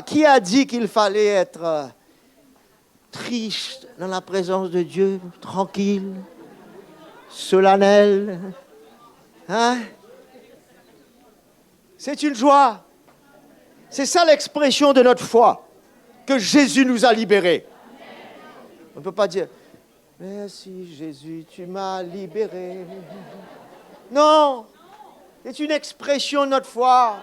Qui a dit qu'il fallait être triste dans la présence de Dieu, tranquille, solennel? Hein? C'est une joie. C'est ça l'expression de notre foi, que Jésus nous a libérés. On ne peut pas dire « Merci Jésus, tu m'as libéré ». Non, c'est une expression de notre foi.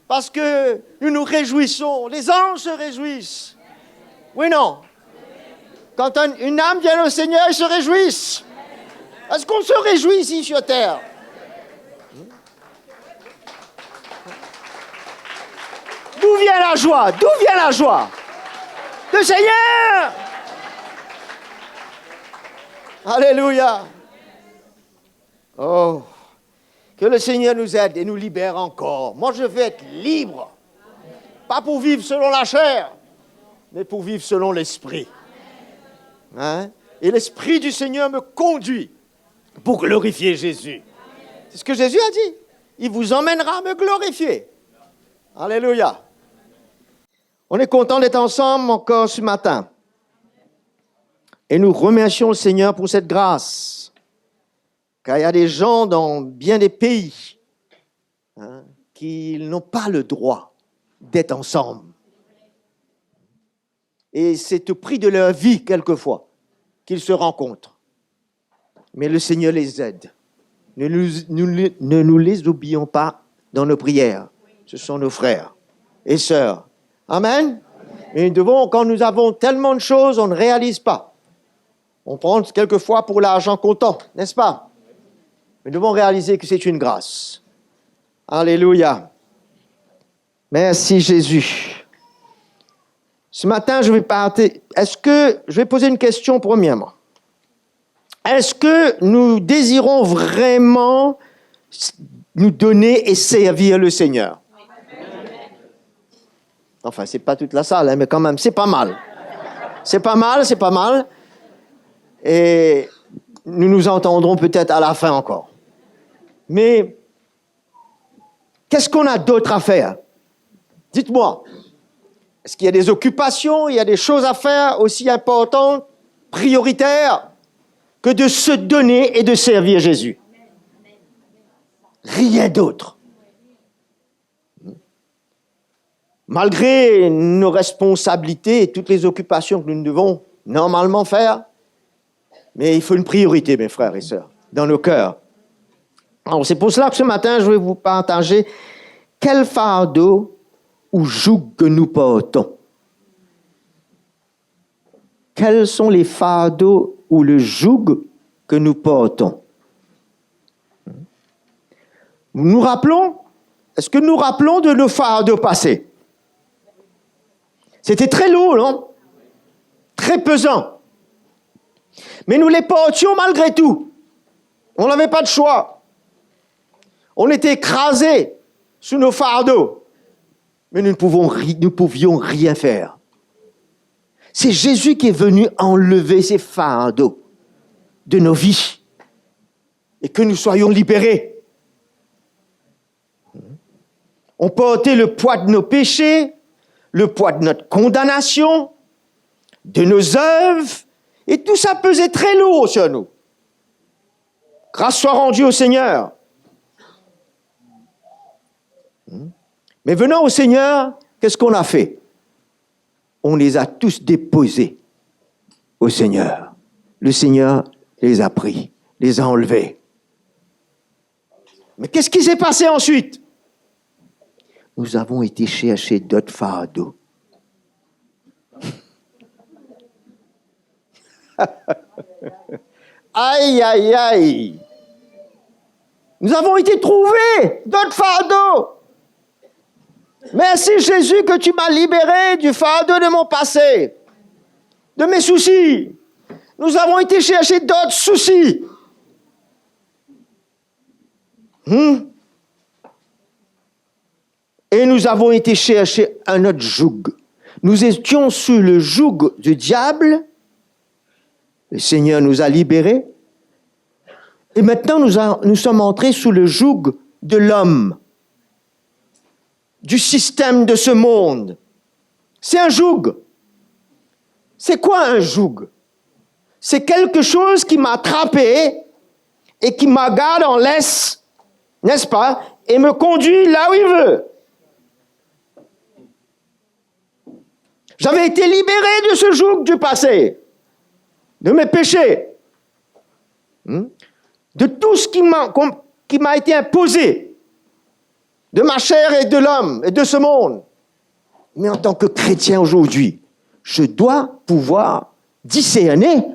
Parce que nous nous réjouissons, les anges se réjouissent. Oui, non. Quand une âme vient au Seigneur, ils se réjouissent. Est-ce qu'on se réjouit ici sur terre? D'où vient la joie? D'où vient la joie? Le Seigneur! Alléluia! Oh, que le Seigneur nous aide et nous libère encore. Moi, je veux être libre. Pas pour vivre selon la chair, mais pour vivre selon l'Esprit. Hein? Et l'Esprit du Seigneur me conduit pour glorifier Jésus. C'est ce que Jésus a dit. Il vous emmènera à me glorifier. Alléluia. On est content d'être ensemble encore ce matin. Et nous remercions le Seigneur pour cette grâce. Car il y a des gens dans bien des pays qui n'ont pas le droit d'être ensemble. Et c'est au prix de leur vie, quelquefois, qu'ils se rencontrent. Mais le Seigneur les aide. Ne nous les oublions pas dans nos prières. Ce sont nos frères et sœurs. Amen. Et nous devons, quand nous avons tellement de choses, on ne réalise pas. On prend quelquefois pour l'argent comptant, n'est-ce pas? Mais nous devons réaliser que c'est une grâce. Alléluia. Merci Jésus. Ce matin, je vais poser une question premièrement. Est-ce que nous désirons vraiment nous donner et servir le Seigneur? Enfin, c'est pas toute la salle, mais quand même, c'est pas mal. C'est pas mal. Et nous nous entendrons peut-être à la fin encore. Mais qu'est-ce qu'on a d'autre à faire? Dites-moi. Est-ce qu'il y a des occupations, il y a des choses à faire aussi importantes, prioritaires, que de se donner et de servir Jésus? Rien d'autre. Malgré nos responsabilités et toutes les occupations que nous devons normalement faire, mais il faut une priorité, mes frères et sœurs, dans nos cœurs. Alors, c'est pour cela que ce matin, je vais vous partager quel fardeau ou joug que nous portons. Quels sont les fardeaux ou le joug que nous portons? Est-ce que nous rappelons de nos fardeaux passés? C'était très lourd, non? Très pesant. Mais nous les portions malgré tout. On n'avait pas de choix. On était écrasés sous nos fardeaux. Mais nous ne pouvions rien faire. C'est Jésus qui est venu enlever ces fardeaux de nos vies et que nous soyons libérés. On portait le poids de nos péchés, le poids de notre condamnation, de nos œuvres, et tout ça pesait très lourd sur nous. Grâce soit rendue au Seigneur. Mais venant au Seigneur, qu'est-ce qu'on a fait? On les a tous déposés au Seigneur. Le Seigneur les a pris, les a enlevés. Mais qu'est-ce qui s'est passé ensuite? Nous avons été chercher d'autres fardeaux. Aïe, aïe, aïe. Nous avons été trouver d'autres fardeaux. Merci Jésus que tu m'as libéré du fardeau de mon passé, de mes soucis. Nous avons été chercher d'autres soucis. Et nous avons été chercher un autre joug. Nous étions sous le joug du diable. Le Seigneur nous a libérés. Et maintenant, nous sommes entrés sous le joug de l'homme. du système de ce monde. C'est un joug. C'est quoi un joug? C'est quelque chose qui m'a attrapé et qui me garde en laisse, n'est-ce pas, et me conduit là où il veut. J'avais été libéré de ce joug du passé, de mes péchés, de tout ce qui m'a été imposé, de ma chair et de l'homme et de ce monde. Mais en tant que chrétien aujourd'hui, je dois pouvoir discerner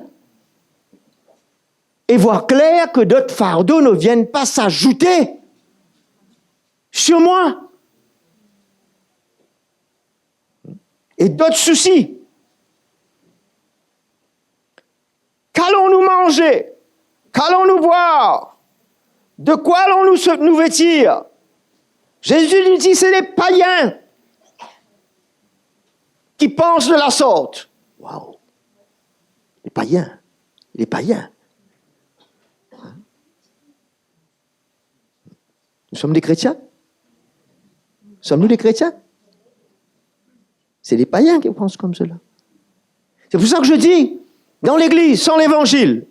et voir clair que d'autres fardeaux ne viennent pas s'ajouter sur moi. Et d'autres soucis. Qu'allons-nous manger? Qu'allons-nous boire? De quoi allons-nous nous vêtir? Jésus nous dit, c'est les païens qui pensent de la sorte. Waouh! Les païens. Les païens. Nous sommes des chrétiens? Sommes-nous des chrétiens? C'est les païens qui pensent comme cela. C'est pour ça que je dis, dans l'Église, sans l'Évangile,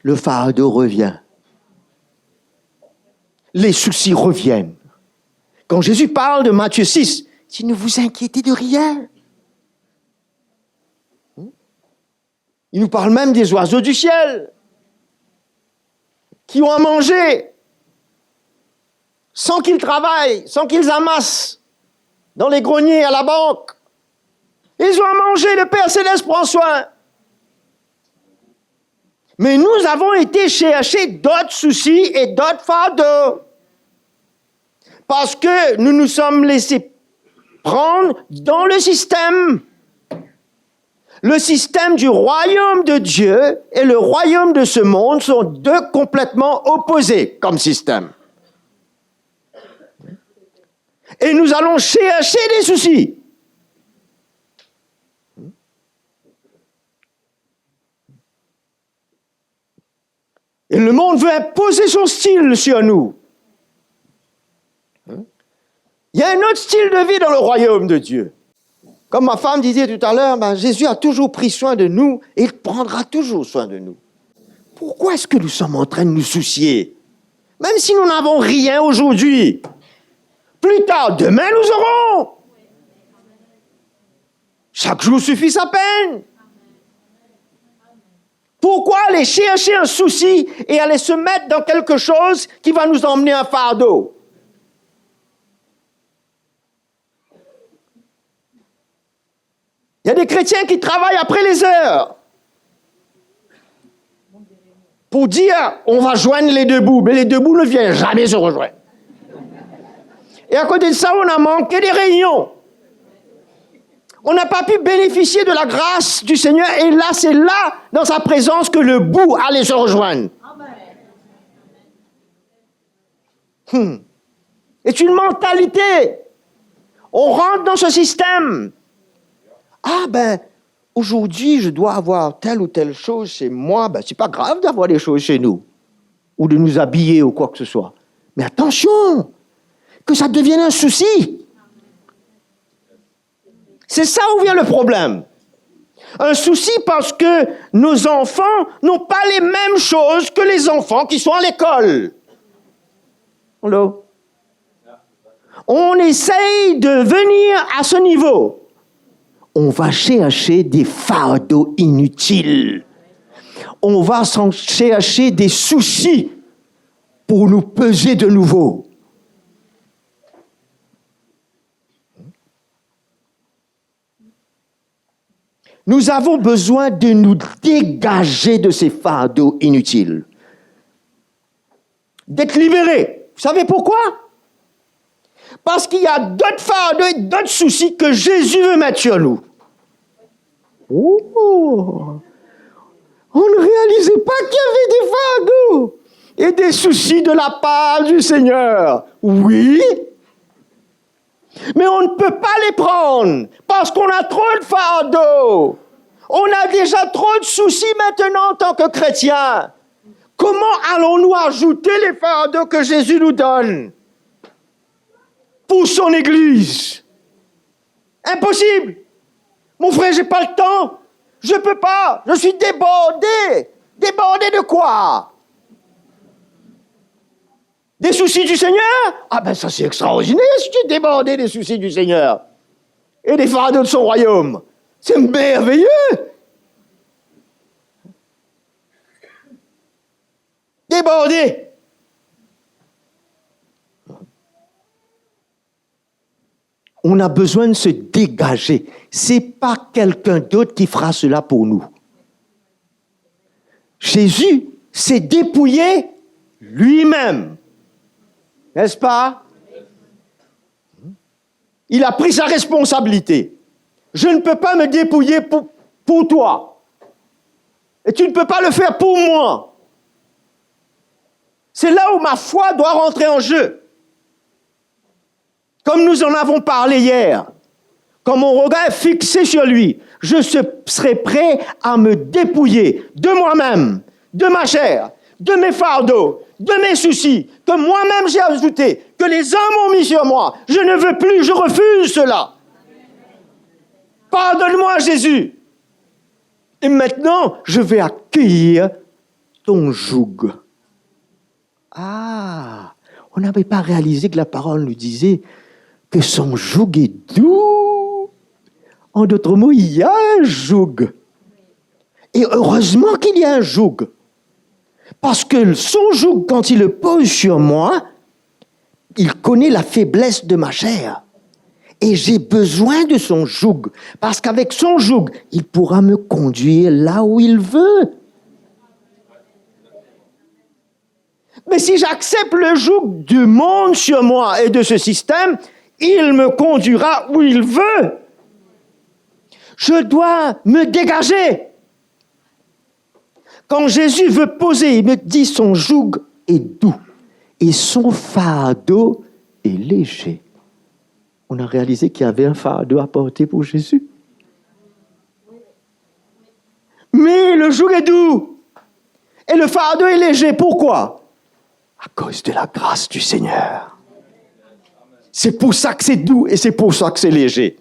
le fardeau revient. Les soucis reviennent. Quand Jésus parle de Matthieu 6, il dit, ne vous inquiétez de rien. Il nous parle même des oiseaux du ciel qui ont à manger sans qu'ils travaillent, sans qu'ils amassent dans les greniers à la banque. Ils ont à manger, le Père Céleste prend soin. Mais nous avons été chercher d'autres soucis et d'autres fardeaux. Parce que nous nous sommes laissés prendre dans le système. Le système du royaume de Dieu et le royaume de ce monde sont deux complètement opposés comme système. Et nous allons chercher des soucis. Et le monde veut imposer son style sur nous. Il y a un autre style de vie dans le royaume de Dieu. Comme ma femme disait tout à l'heure, Jésus a toujours pris soin de nous et il prendra toujours soin de nous. Pourquoi est-ce que nous sommes en train de nous soucier? Même si nous n'avons rien aujourd'hui. Plus tard, demain, nous aurons. Chaque jour suffit sa peine. Pourquoi aller chercher un souci et aller se mettre dans quelque chose qui va nous emmener un fardeau? Il y a des chrétiens qui travaillent après les heures pour dire on va joindre les deux bouts, mais les deux bouts ne viennent jamais se rejoindre. Et à côté de ça, on a manqué des réunions. On n'a pas pu bénéficier de la grâce du Seigneur. Et là, c'est là, dans sa présence, que le bout allait se rejoindre. C'est une mentalité. On rentre dans ce système. Aujourd'hui, je dois avoir telle ou telle chose chez moi. C'est pas grave d'avoir des choses chez nous. Ou de nous habiller ou quoi que ce soit. Mais attention, que ça devienne un souci. C'est ça où vient le problème. Un souci parce que nos enfants n'ont pas les mêmes choses que les enfants qui sont à l'école. Hello? On essaye de venir à ce niveau. On va chercher des fardeaux inutiles. On va chercher des soucis pour nous peser de nouveau. Nous avons besoin de nous dégager de ces fardeaux inutiles. D'être libérés. Vous savez pourquoi? Parce qu'il y a d'autres fardeaux et d'autres soucis que Jésus veut mettre sur nous. Oh! On ne réalisait pas qu'il y avait des fardeaux et des soucis de la part du Seigneur. Oui, mais on ne peut pas les prendre parce qu'on a trop de fardeaux. On a déjà trop de soucis maintenant en tant que chrétiens. Comment allons-nous ajouter les fardeaux que Jésus nous donne? pour son Église. Impossible. Mon frère, j'ai pas le temps. Je peux pas. Je suis débordé. Débordé de quoi? Des soucis du Seigneur? Ah ben ça c'est extraordinaire si tu es débordé des soucis du Seigneur. Et des fardeaux de son royaume. C'est merveilleux. Débordé. On a besoin de se dégager. C'est pas quelqu'un d'autre qui fera cela pour nous. Jésus s'est dépouillé lui-même. N'est-ce pas? Il a pris sa responsabilité. Je ne peux pas me dépouiller pour toi. Et tu ne peux pas le faire pour moi. C'est là où ma foi doit rentrer en jeu. Comme nous en avons parlé hier, quand mon regard est fixé sur lui, je serai prêt à me dépouiller de moi-même, de ma chair, de mes fardeaux, de mes soucis, que moi-même j'ai ajoutés, que les hommes ont mis sur moi. Je ne veux plus, je refuse cela. Pardonne-moi, Jésus. Et maintenant, je vais accueillir ton joug. Ah, on n'avait pas réalisé que la parole nous disait que son joug est doux. En d'autres mots, il y a un joug. Et heureusement qu'il y a un joug. Parce que son joug, quand il le pose sur moi, il connaît la faiblesse de ma chair. Et j'ai besoin de son joug. Parce qu'avec son joug, il pourra me conduire là où il veut. Mais si j'accepte le joug du monde sur moi et de ce système, il me conduira où il veut. Je dois me dégager. Quand Jésus veut poser, il me dit son joug est doux et son fardeau est léger. On a réalisé qu'il y avait un fardeau à porter pour Jésus. Mais le joug est doux et le fardeau est léger. Pourquoi? À cause de la grâce du Seigneur. C'est pour ça que c'est doux et c'est pour ça que c'est léger.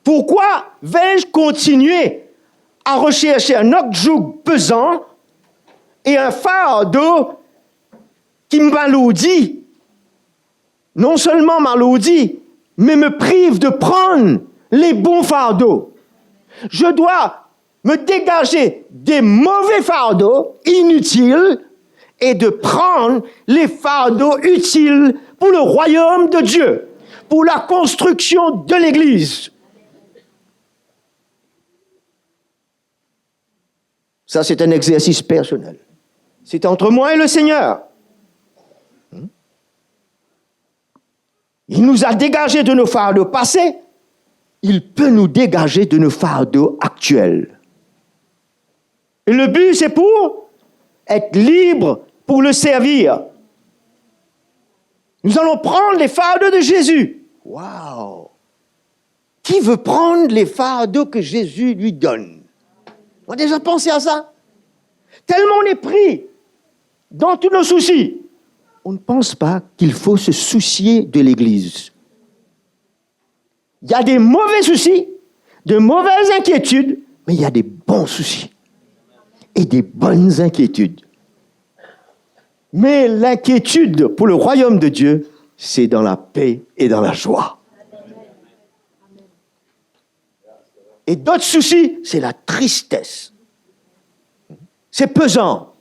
Pourquoi vais-je continuer à rechercher un autre joug pesant et un fardeau qui m'alourdit? Non seulement m'alourdit, mais me prive de prendre les bons fardeaux. Je dois me dégager des mauvais fardeaux inutiles et de prendre les fardeaux utiles pour le royaume de Dieu, pour la construction de l'Église. Ça, c'est un exercice personnel. C'est entre moi et le Seigneur. Il nous a dégagés de nos fardeaux passés. Il peut nous dégager de nos fardeaux actuels. Et le but, c'est pour être libre pour le servir. Nous allons prendre les fardeaux de Jésus. Waouh! Qui veut prendre les fardeaux que Jésus lui donne? On a déjà pensé à ça? Tellement on est pris dans tous nos soucis. On ne pense pas qu'il faut se soucier de l'Église. Il y a des mauvais soucis, de mauvaises inquiétudes, mais il y a des bons soucis et des bonnes inquiétudes. Mais l'inquiétude pour le royaume de Dieu, c'est dans la paix et dans la joie. Et d'autres soucis, c'est la tristesse. C'est pesant.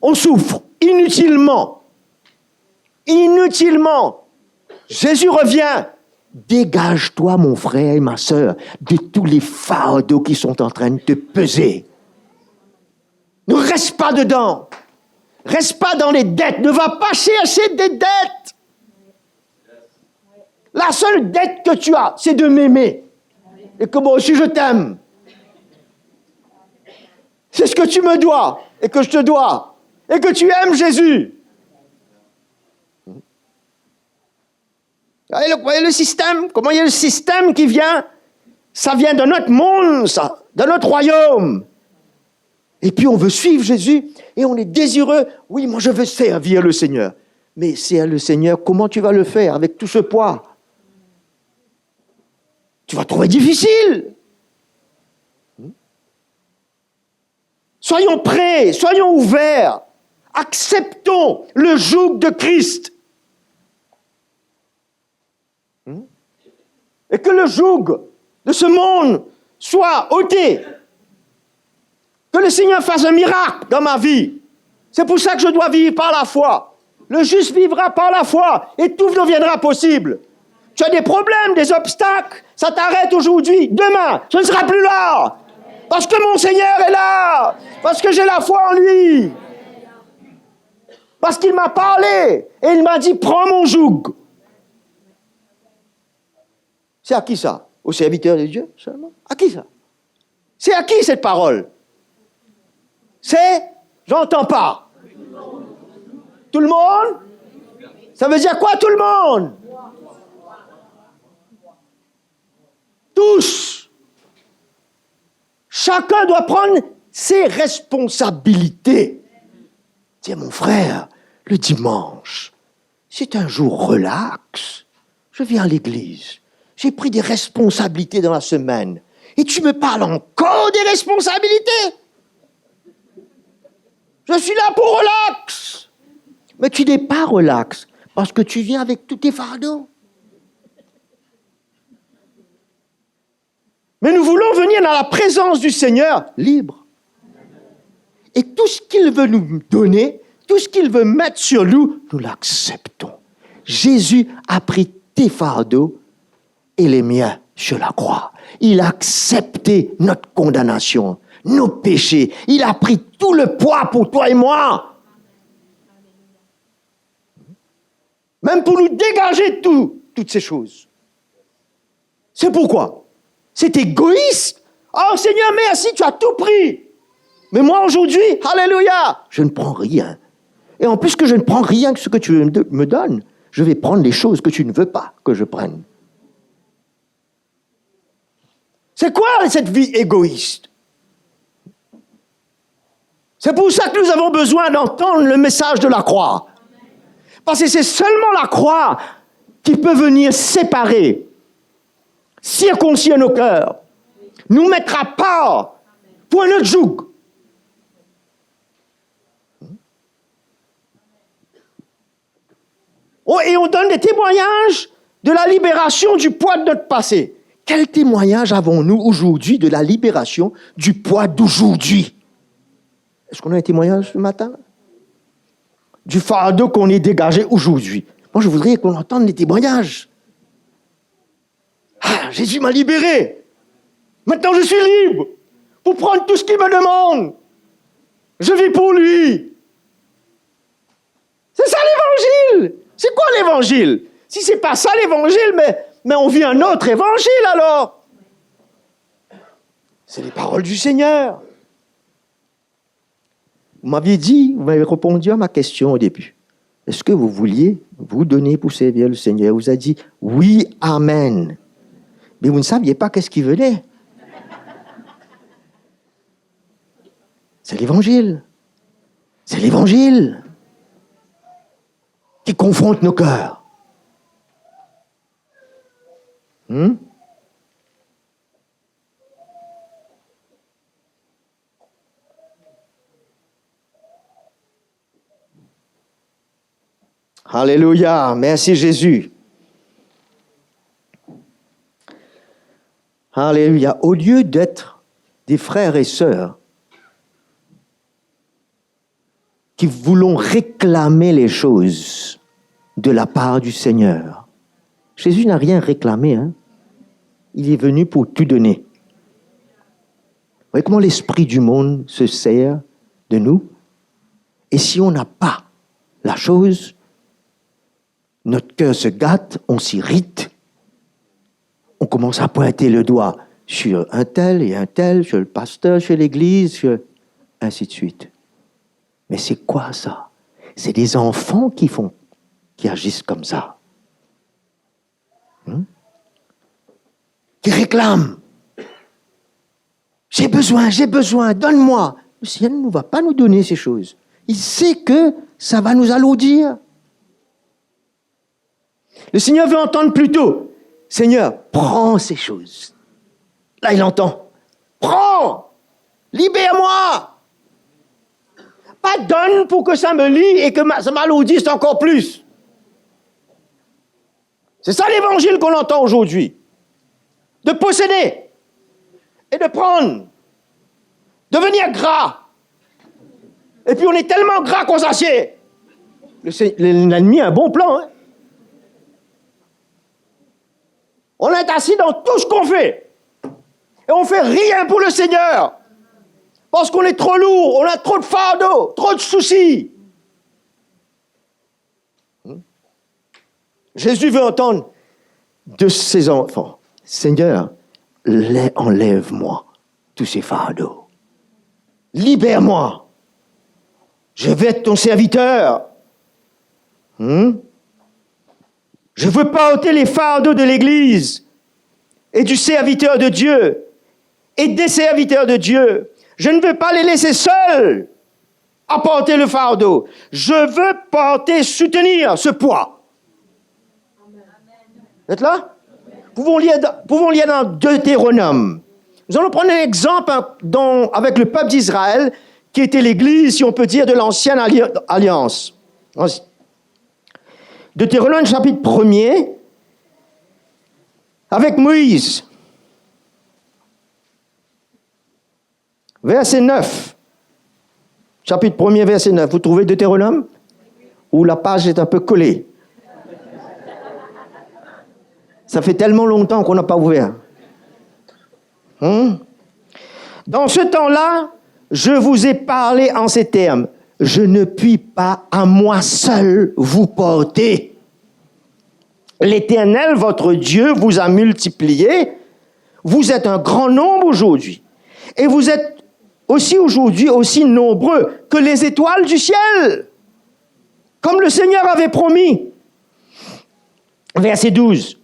On souffre inutilement. Inutilement. Jésus revient. Dégage-toi, mon frère et ma sœur, de tous les fardeaux qui sont en train de te peser. Ne reste pas dedans. Reste pas dans les dettes. Ne va pas chercher des dettes. La seule dette que tu as, c'est de m'aimer. Et que moi aussi je t'aime. C'est ce que tu me dois et que je te dois. Et que tu aimes Jésus. Voyez le système? Comment il y a le système qui vient? Ça vient de notre monde, ça, de notre royaume. Et puis on veut suivre Jésus et on est désireux. Oui, moi je veux servir le Seigneur. Mais servir le Seigneur, comment tu vas le faire avec tout ce poids? tu vas trouver difficile. Soyons prêts, soyons ouverts. Acceptons le joug de Christ. Et que le joug de ce monde soit ôté. Que le Seigneur fasse un miracle dans ma vie. C'est pour ça que je dois vivre par la foi. Le juste vivra par la foi et tout deviendra possible. Tu as des problèmes, des obstacles, ça t'arrête aujourd'hui. Demain, ce ne sera plus là. Parce que mon Seigneur est là. Parce que j'ai la foi en lui. Parce qu'il m'a parlé et il m'a dit, prends mon joug. C'est à qui ça? Aux serviteurs de Dieu seulement? À qui ça? C'est à qui cette parole? C'est, j'entends pas. Tout le monde? Ça veut dire quoi tout le monde? Tous. Chacun doit prendre ses responsabilités. Tiens mon frère, le dimanche, c'est un jour relax. Je viens à l'église. J'ai pris des responsabilités dans la semaine. Et tu me parles encore des responsabilités? Je suis là pour relax. Mais tu n'es pas relax parce que tu viens avec tous tes fardeaux. Mais nous voulons venir dans la présence du Seigneur libre. Et tout ce qu'il veut nous donner, tout ce qu'il veut mettre sur nous, nous l'acceptons. Jésus a pris tes fardeaux et les miens sur la croix. Il a accepté notre condamnation, nos péchés. Il a pris tout le poids pour toi et moi. Même pour nous dégager de toutes ces choses. C'est pourquoi c'est égoïste. Oh Seigneur, merci, tu as tout pris. Mais moi aujourd'hui, alléluia, je ne prends rien. Et en plus que je ne prends rien que ce que tu me donnes, je vais prendre les choses que tu ne veux pas que je prenne. C'est quoi cette vie égoïste? C'est pour ça que nous avons besoin d'entendre le message de la croix. Parce que c'est seulement la croix qui peut venir séparer, circoncire nos cœurs, nous mettre à part pour notre joug. Oh, et on donne des témoignages de la libération du poids de notre passé. Quel témoignage avons-nous aujourd'hui de la libération du poids d'aujourd'hui? Est-ce qu'on a un témoignage ce matin? Du fardeau qu'on est dégagé aujourd'hui. Moi, je voudrais qu'on entende des témoignages. Ah, Jésus m'a libéré. Maintenant, je suis libre pour prendre tout ce qu'il me demande. Je vis pour lui. C'est ça l'évangile. C'est quoi l'évangile? Si c'est pas ça l'évangile, mais on vit un autre évangile alors. C'est les paroles du Seigneur. Vous m'aviez dit, vous m'avez répondu à ma question au début. Est-ce que vous vouliez vous donner pour servir le Seigneur? Vous avez dit oui, amen. Mais vous ne saviez pas qu'est-ce qu'il venait. C'est l'évangile. C'est l'évangile qui confronte nos cœurs. Alléluia, merci Jésus. Alléluia. Au lieu d'être des frères et sœurs qui voulons réclamer les choses de la part du Seigneur, Jésus n'a rien réclamé. Il est venu pour tout donner. Vous voyez comment l'esprit du monde se sert de nous? Et si on n'a pas la chose, notre cœur se gâte, on s'irrite, on commence à pointer le doigt sur un tel et un tel, sur le pasteur, sur l'église, ainsi de suite. Mais c'est quoi ça? C'est des enfants qui agissent comme ça. Qui réclament. J'ai besoin, donne-moi. Le Seigneur ne va pas nous donner ces choses. Il sait que ça va nous alourdir. Le Seigneur veut entendre plutôt, Seigneur, prends ces choses. Là, il entend. Prends! Libère-moi! Pas donne pour que ça me lie et que ça m'alourdisse encore plus. C'est ça l'évangile qu'on entend aujourd'hui. De posséder et de prendre. Devenir gras. Et puis on est tellement gras qu'on s'assied. L'ennemi a un bon plan. Hein? On est assis dans tout ce qu'on fait. Et on ne fait rien pour le Seigneur. Parce qu'on est trop lourd, on a trop de fardeaux, trop de soucis. Jésus veut entendre de ses enfants. Seigneur, enlève-moi tous ces fardeaux. Libère-moi. Je vais être ton serviteur. Je veux porter les fardeaux de l'Église et du serviteur de Dieu et des serviteurs de Dieu. Je ne veux pas les laisser seuls à porter le fardeau. Je veux porter, soutenir ce poids. Vous êtes là? Pouvons lire dans Deutéronome. Nous allons prendre un exemple avec le peuple d'Israël, qui était l'Église, si on peut dire, de l'ancienne alliance. Deutéronome chapitre 1er, avec Moïse. Verset 9. Chapitre 1er, verset 9. Vous trouvez Deutéronome? Où la page est un peu collée. Ça fait tellement longtemps qu'on n'a pas ouvert. Dans ce temps-là, je vous ai parlé en ces termes. Je ne puis pas à moi seul vous porter. L'Éternel, votre Dieu, vous a multiplié. Vous êtes un grand nombre aujourd'hui. Et vous êtes aussi aujourd'hui aussi nombreux que les étoiles du ciel. Comme le Seigneur avait promis. Verset 12.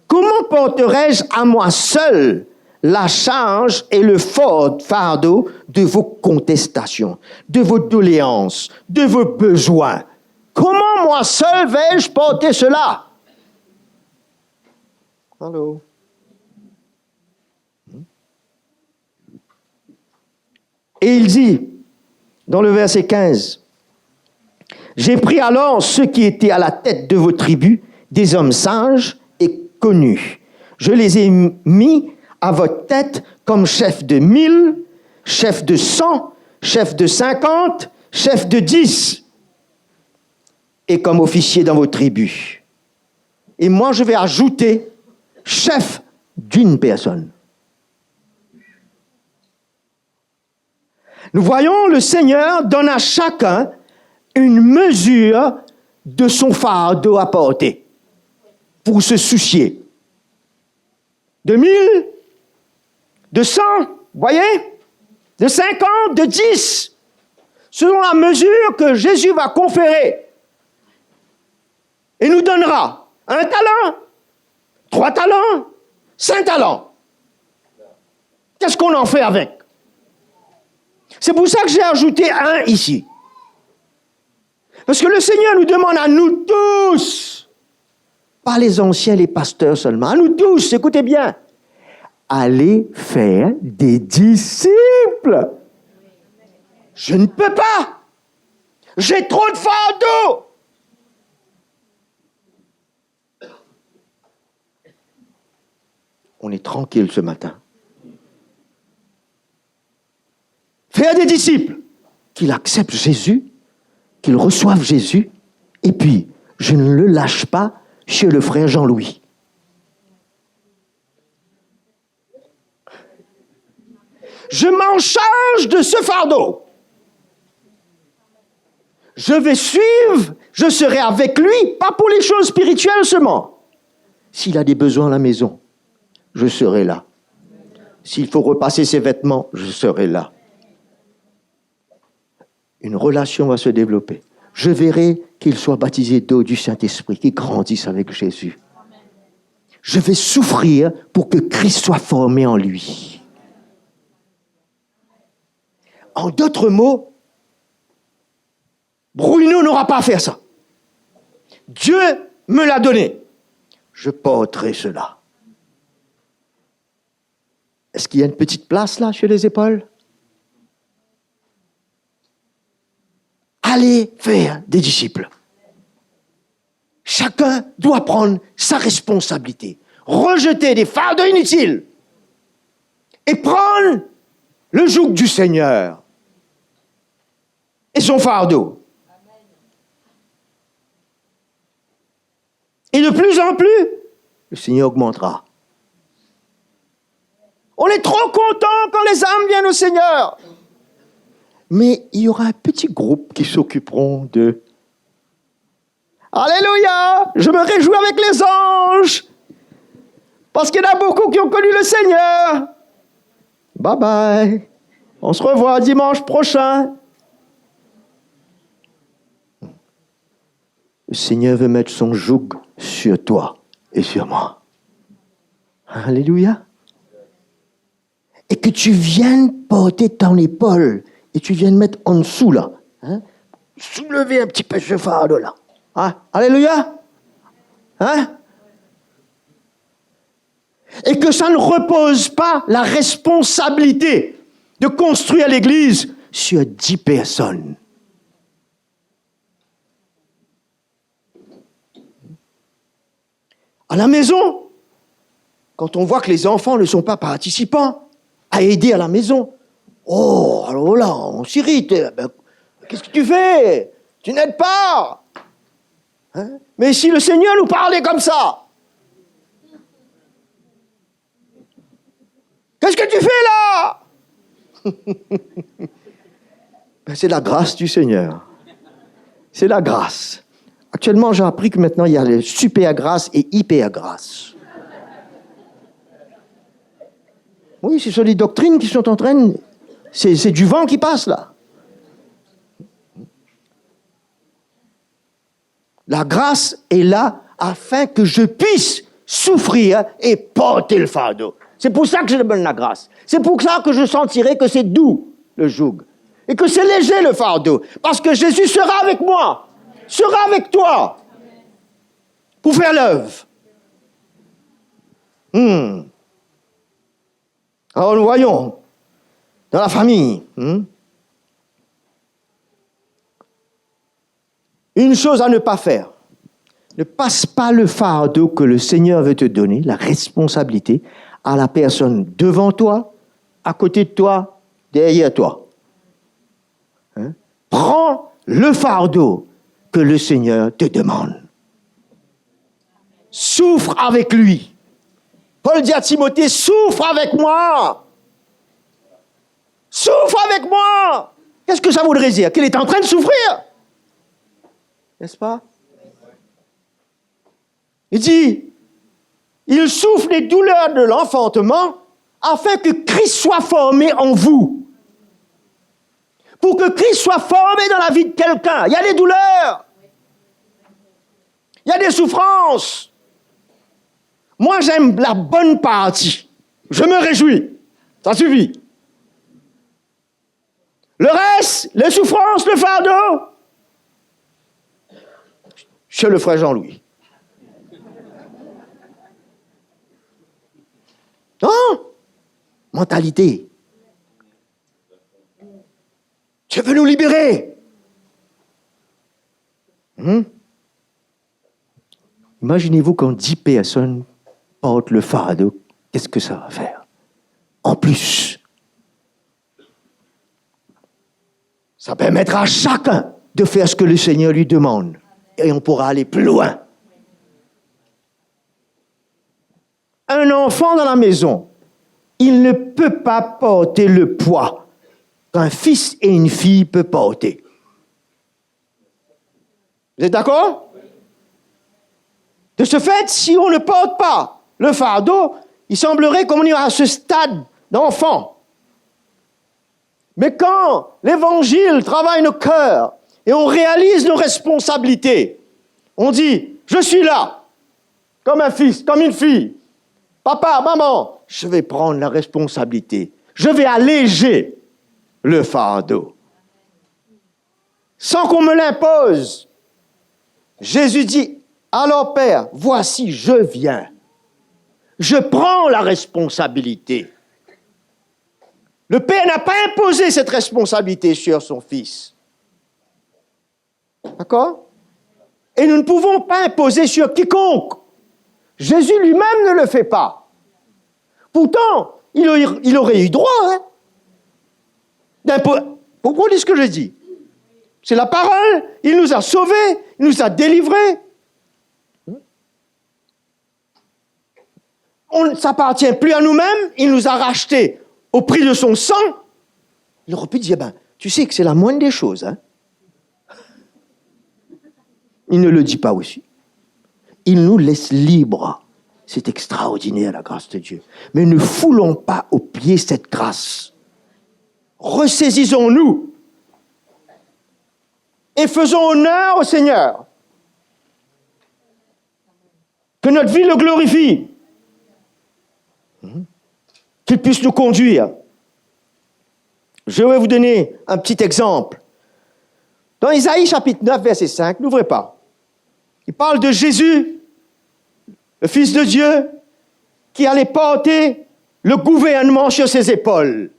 Comment porterai-je à moi seul la charge et le fort fardeau de vos contestations, de vos doléances, de vos besoins? Comment moi seul vais-je porter cela? Allô? Et il dit, dans le verset 15, « J'ai pris alors ceux qui étaient à la tête de vos tribus, des hommes sages et connus. Je les ai mis à votre tête comme chef de 1000, chef de 100, chef de 50, chef de 10, et comme officier dans vos tribus. Et moi, je vais ajouter chef d'une personne. » Nous voyons, le Seigneur donne à chacun une mesure de son fardeau à porter pour se soucier. De 1000, de 100, vous voyez? De 50, de 10, selon la mesure que Jésus va conférer et nous donnera 1 talent, 3 talents, 5 talents. Qu'est-ce qu'on en fait avec? C'est pour ça que j'ai ajouté 1 ici. Parce que le Seigneur nous demande à nous tous, pas les anciens, les pasteurs seulement, à nous tous, écoutez bien, allez faire des disciples. Je ne peux pas. J'ai trop de fardeau. On est tranquille ce matin. Faire des disciples, qu'ils acceptent Jésus, qu'ils reçoivent Jésus, et puis, je ne le lâche pas chez le frère Jean-Louis. Je m'en charge de ce fardeau. Je vais suivre, je serai avec lui, pas pour les choses spirituelles seulement. S'il a des besoins à la maison, je serai là. S'il faut repasser ses vêtements, je serai là. Une relation va se développer. Je verrai qu'il soit baptisé d'eau du Saint-Esprit, qu'il grandisse avec Jésus. Je vais souffrir pour que Christ soit formé en lui. En d'autres mots, Bruno n'aura pas à faire ça. Dieu me l'a donné. Je porterai cela. Est-ce qu'il y a une petite place là sur les épaules? Allez faire des disciples. Chacun doit prendre sa responsabilité. Rejeter des fardeaux inutiles et prendre le joug du Seigneur et son fardeau. Et de plus en plus, le Seigneur augmentera. On est trop content quand les âmes viennent au Seigneur. Mais il y aura un petit groupe qui s'occuperont de... Alléluia! Je me réjouis avec les anges. Parce qu'il y en a beaucoup qui ont connu le Seigneur. Bye bye. On se revoit dimanche prochain. Le Seigneur veut mettre son joug sur toi et sur moi. Alléluia. Et que tu viennes porter ton épaule et tu viennes mettre en dessous là. Hein? Soulever un petit peu ce fardeau là. Hein? Alléluia. Hein? Et que ça ne repose pas la responsabilité de construire l'Église sur 10 personnes. À la maison, quand on voit que les enfants ne sont pas participants à aider à la maison, oh, alors là, on s'irrite. Ben, qu'est-ce que tu fais? Tu n'aides pas. Hein? Mais si le Seigneur nous parlait comme ça, qu'est-ce que tu fais là? Ben, c'est la grâce du Seigneur. C'est la grâce. Actuellement, j'ai appris que maintenant, il y a les super grâce et hyper grâce. Oui, ce sont les doctrines qui sont en train... C'est du vent qui passe, là. La grâce est là afin que je puisse souffrir et porter le fardeau. C'est pour ça que je demande la grâce. C'est pour ça que je sentirai que c'est doux, le joug. Et que c'est léger, le fardeau. Parce que Jésus sera avec moi. Sera avec toi. Pour faire l'œuvre. Alors nous voyons, dans la famille, une chose à ne pas faire. Ne passe pas le fardeau que le Seigneur veut te donner, la responsabilité, à la personne devant toi, à côté de toi, derrière toi. Hein? Prends le fardeau que le Seigneur te demande. Souffre avec lui. Paul dit à Timothée, souffre avec moi. Souffre avec moi. Qu'est-ce que ça voudrait dire? Qu'il est en train de souffrir. N'est-ce pas? Il dit, il souffre les douleurs de l'enfantement afin que Christ soit formé en vous. Pour que Christ soit formé dans la vie de quelqu'un, il y a des douleurs. Il y a des souffrances. Moi, j'aime la bonne partie. Je me réjouis. Ça suffit. Le reste, les souffrances, le fardeau, chez le frère Jean-Louis. Non, mentalité. Tu veux nous libérer. Imaginez-vous quand 10 personnes portent le fardeau, qu'est-ce que ça va faire? En plus, ça permettra à chacun de faire ce que le Seigneur lui demande. Et on pourra aller plus loin. Un enfant dans la maison, il ne peut pas porter le poids qu'un fils et une fille peuvent porter. Vous êtes d'accord? De ce fait, si on ne porte pas le fardeau, il semblerait qu'on est à ce stade d'enfant. Mais quand l'Évangile travaille nos cœurs et on réalise nos responsabilités, on dit, je suis là, comme un fils, comme une fille. Papa, maman, je vais prendre la responsabilité. Je vais alléger le fardeau. Sans qu'on me l'impose. Jésus dit, alors Père, voici, je viens. Je prends la responsabilité. Le Père n'a pas imposé cette responsabilité sur son Fils. D'accord? Et nous ne pouvons pas imposer sur quiconque. Jésus lui-même ne le fait pas. Pourtant, il aurait eu droit Pourquoi dis ce que je dis? C'est la parole. Il nous a sauvés, il nous a délivrés. On ne s'appartient plus à nous-mêmes, il nous a rachetés au prix de son sang. Il aurait pu dire, tu sais que c'est la moindre des choses. Hein? Il ne le dit pas aussi. Il nous laisse libres. C'est extraordinaire, la grâce de Dieu. Mais ne foulons pas aux pieds cette grâce. Ressaisissons-nous et faisons honneur au Seigneur. Que notre vie le glorifie. Qu'il puisse nous conduire. Je vais vous donner un petit exemple. Dans Isaïe chapitre 9, verset 5, n'ouvrez pas. Il parle de Jésus, le Fils de Dieu, qui allait porter le gouvernement sur ses épaules.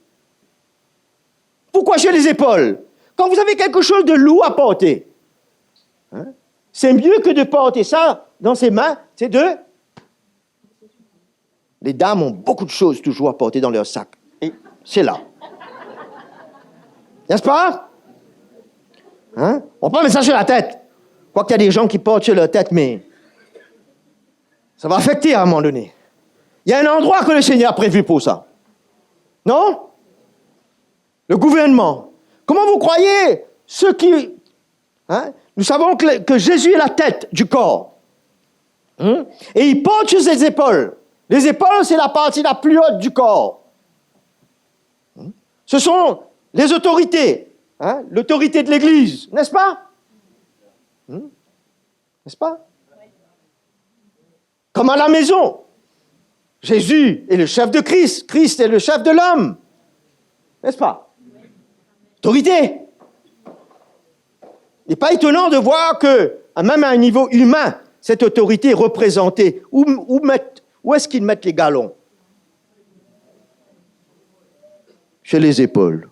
Pourquoi sur les épaules? Quand vous avez quelque chose de lourd à porter, c'est mieux que de porter ça dans ses mains, c'est deux. Les dames ont beaucoup de choses toujours à porter dans leur sac. Et c'est là. N'est-ce pas? On peut mettre ça sur la tête. Quoique il y a des gens qui portent sur leur tête, mais ça va affecter à un moment donné. Il y a un endroit que le Seigneur a prévu pour ça. Non? Le gouvernement. Comment vous croyez ceux qui... Nous savons que Jésus est la tête du corps. Et il porte sur ses épaules. Les épaules, c'est la partie la plus haute du corps. Ce sont les autorités. L'autorité de l'Église, n'est-ce pas? N'est-ce pas? Comme à la maison. Jésus est le chef de Christ. Christ est le chef de l'homme. N'est-ce pas? Autorité. Il n'est pas étonnant de voir que, même à un niveau humain, cette autorité est représentée. Où est-ce qu'ils mettent les galons? Chez les épaules.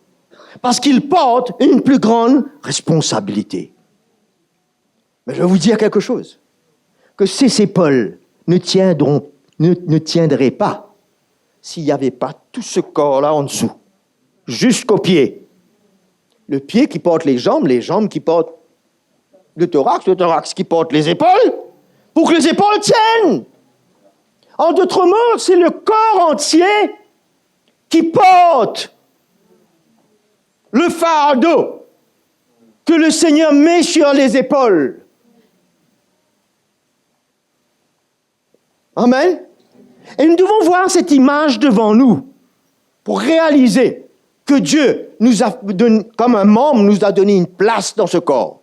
Parce qu'ils portent une plus grande responsabilité. Mais je vais vous dire quelque chose. Que ces épaules ne tiendraient pas s'il n'y avait pas tout ce corps-là en dessous. Jusqu'aux pieds. Le pied qui porte les jambes qui portent le thorax qui porte les épaules, pour que les épaules tiennent. En d'autres mots, c'est le corps entier qui porte le fardeau que le Seigneur met sur les épaules. Amen. Et nous devons voir cette image devant nous pour réaliser que Dieu nous a donné, comme un membre, nous a donné une place dans ce corps.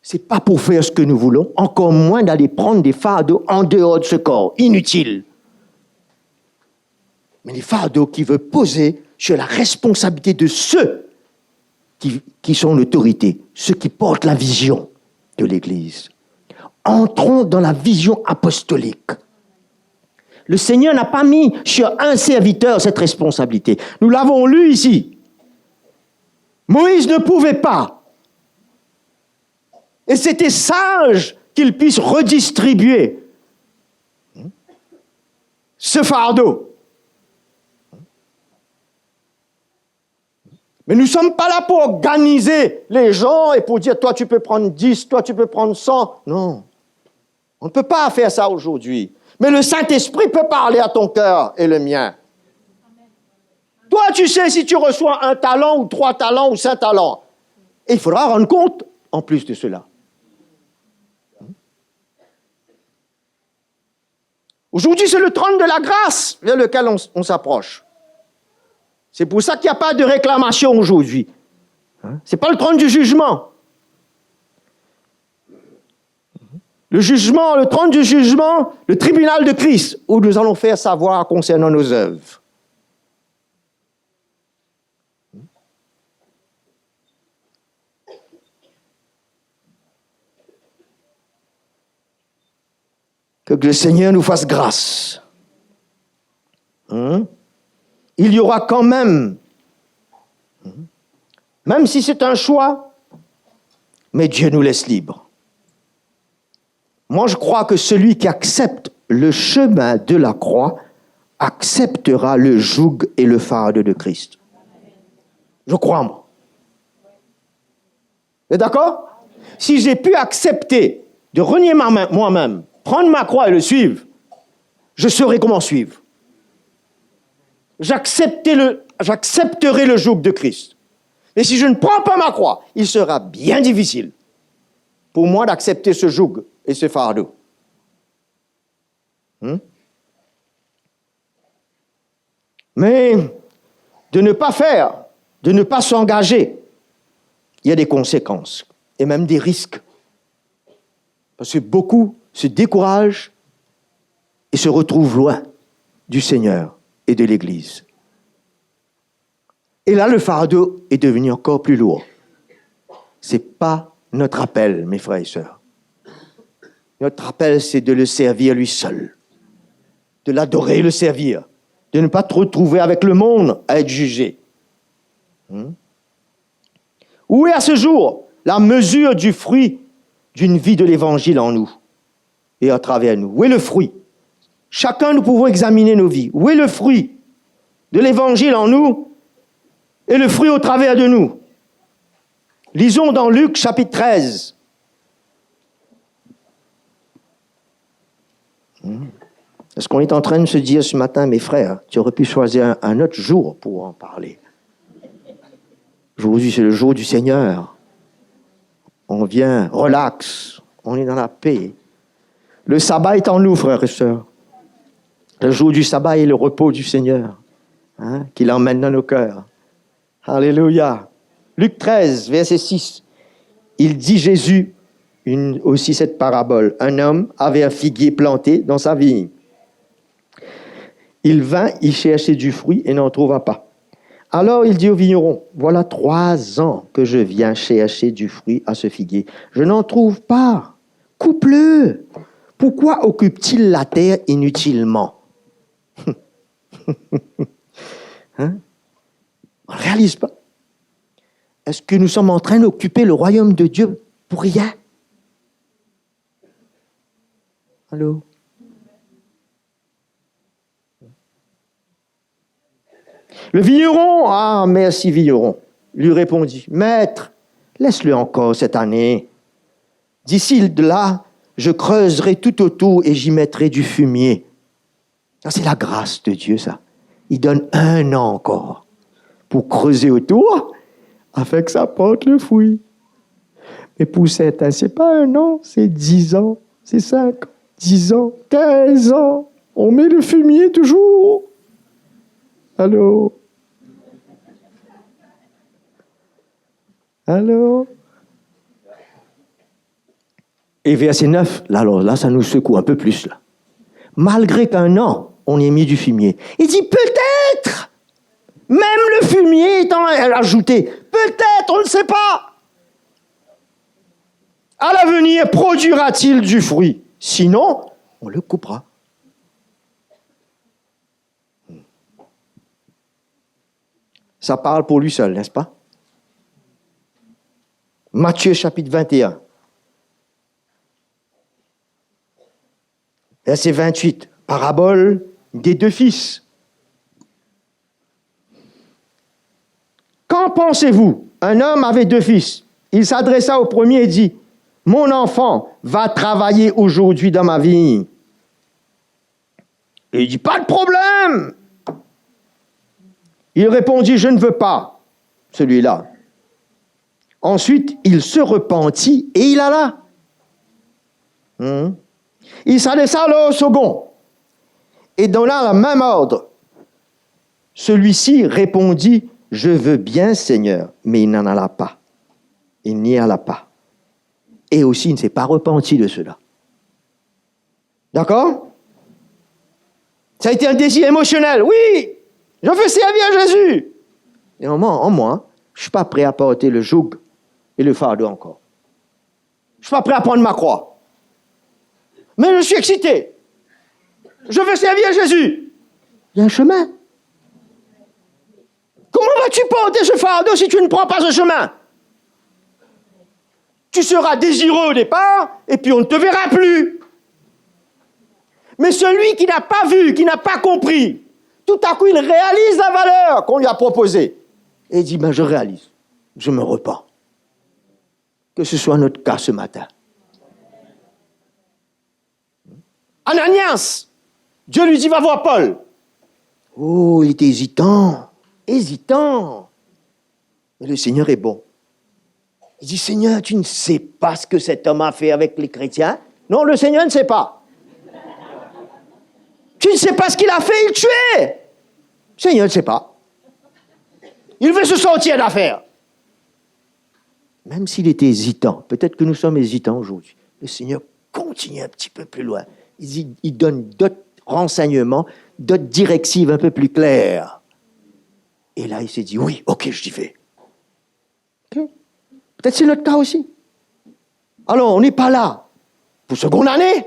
Ce n'est pas pour faire ce que nous voulons, encore moins d'aller prendre des fardeaux en dehors de ce corps, inutiles. Mais les fardeaux qui veulent poser sur la responsabilité de ceux qui sont l'autorité, ceux qui portent la vision de l'Église. Entrons dans la vision apostolique. Le Seigneur n'a pas mis sur un serviteur cette responsabilité. Nous l'avons lu ici. Moïse ne pouvait pas. Et c'était sage qu'il puisse redistribuer ce fardeau. Mais nous ne sommes pas là pour organiser les gens et pour dire, toi tu peux prendre 10, toi tu peux prendre 100. Non, on ne peut pas faire ça aujourd'hui. Mais le Saint-Esprit peut parler à ton cœur et le mien. Toi tu sais si tu reçois 1 talent ou 3 talents ou 5 talents. Et il faudra rendre compte en plus de cela. Aujourd'hui, c'est le trône de la grâce vers lequel on s'approche. C'est pour ça qu'il n'y a pas de réclamation aujourd'hui. Ce n'est pas le trône du jugement. Le trône du jugement, le tribunal de Christ, où nous allons faire savoir concernant nos œuvres. Que le Seigneur nous fasse grâce. il y aura quand même si c'est un choix, mais Dieu nous laisse libres. Moi, je crois que celui qui accepte le chemin de la croix acceptera le joug et le fardeau de Christ. Je crois, moi. Vous êtes d'accord? Si j'ai pu accepter de renier moi-même, prendre ma croix et le suivre, je saurai comment suivre. J'accepterai le joug de Christ. Mais si je ne prends pas ma croix, il sera bien difficile pour moi d'accepter ce joug et ce fardeau. Mais de ne pas faire, de ne pas s'engager, il y a des conséquences et même des risques. Parce que beaucoup se découragent et se retrouvent loin du Seigneur et de l'Église. Et là, le fardeau est devenu encore plus lourd. Ce n'est pas notre appel, mes frères et sœurs. Notre appel, c'est de le servir lui seul, de l'adorer et le servir, de ne pas te retrouver avec le monde à être jugé. Où est à ce jour la mesure du fruit d'une vie de l'Évangile en nous et à travers nous? Où est le fruit? Chacun, nous pouvons examiner nos vies. Où est le fruit de l'Évangile en nous et le fruit au travers de nous? Lisons dans Luc chapitre 13. Est-ce qu'on est en train de se dire ce matin, mes frères, tu aurais pu choisir un autre jour pour en parler? Aujourd'hui, c'est le jour du Seigneur. On vient, relax, on est dans la paix. Le sabbat est en nous, frères et sœurs. Le jour du sabbat est le repos du Seigneur, qu'il emmène dans nos cœurs. Alléluia. Luc 13, verset 6. Il dit Jésus, aussi cette parabole. Un homme avait un figuier planté dans sa vigne. Il vint y chercher du fruit et n'en trouva pas. Alors il dit au vigneron, voilà 3 ans que je viens chercher du fruit à ce figuier. Je n'en trouve pas. Coupe-le. Pourquoi occupe-t-il la terre inutilement? On ne réalise pas. Est-ce que nous sommes en train d'occuper le royaume de Dieu pour rien? Allô? Le vigneron, merci vigneron, lui répondit, Maître, laisse-le encore cette année. D'ici là, je creuserai tout autour et j'y mettrai du fumier. Ça, c'est la grâce de Dieu, ça. Il donne 1 an encore pour creuser autour afin que ça porte le fruit. Mais pour certains, ce n'est pas 1 an, c'est 10 ans, c'est 5 ans, 10 ans, 15 ans. On met le fumier toujours. Allô? Allô? Et verset 9, là, ça nous secoue un peu plus, là. Malgré qu'1 an, on y ait mis du fumier. Il dit peut-être, même le fumier étant ajouté, peut-être, on ne sait pas. À l'avenir, produira-t-il du fruit? Sinon, on le coupera. Ça parle pour lui seul, n'est-ce pas? Matthieu chapitre 21. Verset 28. Parabole des 2 fils. Qu'en pensez-vous? Un homme avait 2 fils. Il s'adressa au premier et dit, « Mon enfant va travailler aujourd'hui dans ma vigne. » Et il dit, « Pas de problème. » Il répondit, « Je ne veux pas, celui-là. » Ensuite, il se repentit et il alla. Il s'adressa alors au second et donna le même ordre. Celui-ci répondit, « Je veux bien, Seigneur. » Mais il n'en alla pas. Il n'y alla pas. Et aussi, il ne s'est pas repenti de cela. D'accord? Ça a été un désir émotionnel. Oui, je veux servir à Jésus. Et en moi, je ne suis pas prêt à porter le joug et le fardeau encore. Je ne suis pas prêt à prendre ma croix. Mais je suis excité. Je veux servir à Jésus. Il y a un chemin. Comment vas-tu porter ce fardeau si tu ne prends pas ce chemin? Tu seras désireux au départ, et puis on ne te verra plus. Mais celui qui n'a pas vu, qui n'a pas compris, tout à coup, il réalise la valeur qu'on lui a proposée. Et il dit, je réalise, je me repens. Que ce soit notre cas ce matin. Ananias, Dieu lui dit, va voir Paul. Oh, il était hésitant. Mais le Seigneur est bon. Il dit, Seigneur, tu ne sais pas ce que cet homme a fait avec les chrétiens? Non, le Seigneur ne sait pas. Tu ne sais pas ce qu'il a fait, il tuait. Le Seigneur ne sait pas. Il veut se sortir d'affaire. Même s'il était hésitant, peut-être que nous sommes hésitants aujourd'hui, le Seigneur continue un petit peu plus loin. Il donne d'autres renseignements, d'autres directives un peu plus claires. Et là, il s'est dit, oui, ok, je t'y fais. Okay. Peut-être c'est notre cas aussi. Alors, on n'est pas là pour se condamner,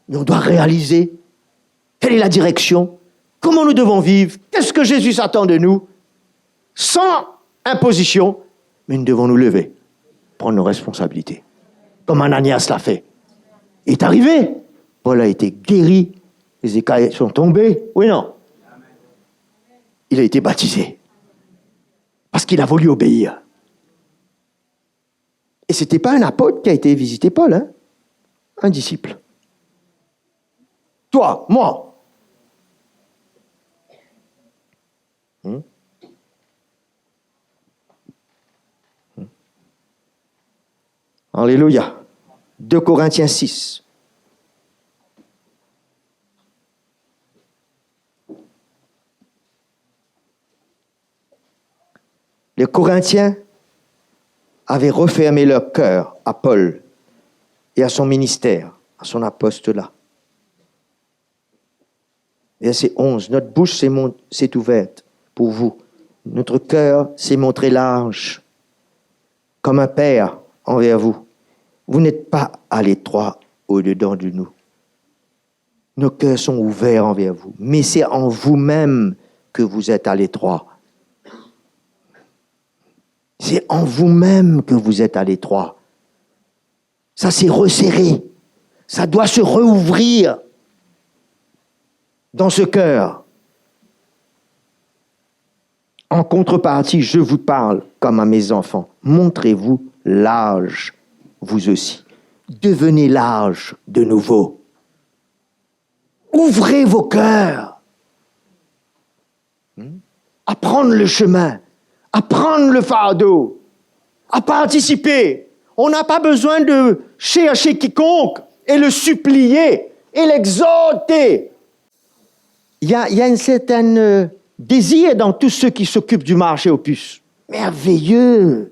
mais on doit réaliser quelle est la direction, comment nous devons vivre, qu'est-ce que Jésus s'attend de nous, sans imposition, mais nous devons nous lever, prendre nos responsabilités, comme Ananias l'a fait. Il est arrivé, Paul a été guéri, les écailles sont tombées, oui, non. Il a été baptisé, parce qu'il a voulu obéir. Et ce n'était pas un apôtre qui a été visiter Paul, hein? Un disciple. Toi, moi. Alléluia. 2 Corinthiens 6. Les Corinthiens avaient refermé leur cœur à Paul et à son ministère, à son apostolat. Verset 11. Notre bouche s'est ouverte pour vous. Notre cœur s'est montré large, comme un père envers vous. Vous n'êtes pas à l'étroit au-dedans de nous. Nos cœurs sont ouverts envers vous, mais c'est en vous-même que vous êtes à l'étroit. C'est en vous-même que vous êtes à l'étroit. Ça s'est resserré. Ça doit se rouvrir dans ce cœur. En contrepartie, je vous parle comme à mes enfants. Montrez-vous large, vous aussi. Devenez large de nouveau. Ouvrez vos cœurs. À prendre le chemin, à prendre le fardeau, à participer. On n'a pas besoin de chercher quiconque et le supplier et l'exhorter. Il y a une certaine désir dans tous ceux qui s'occupent du marché aux puces. Merveilleux.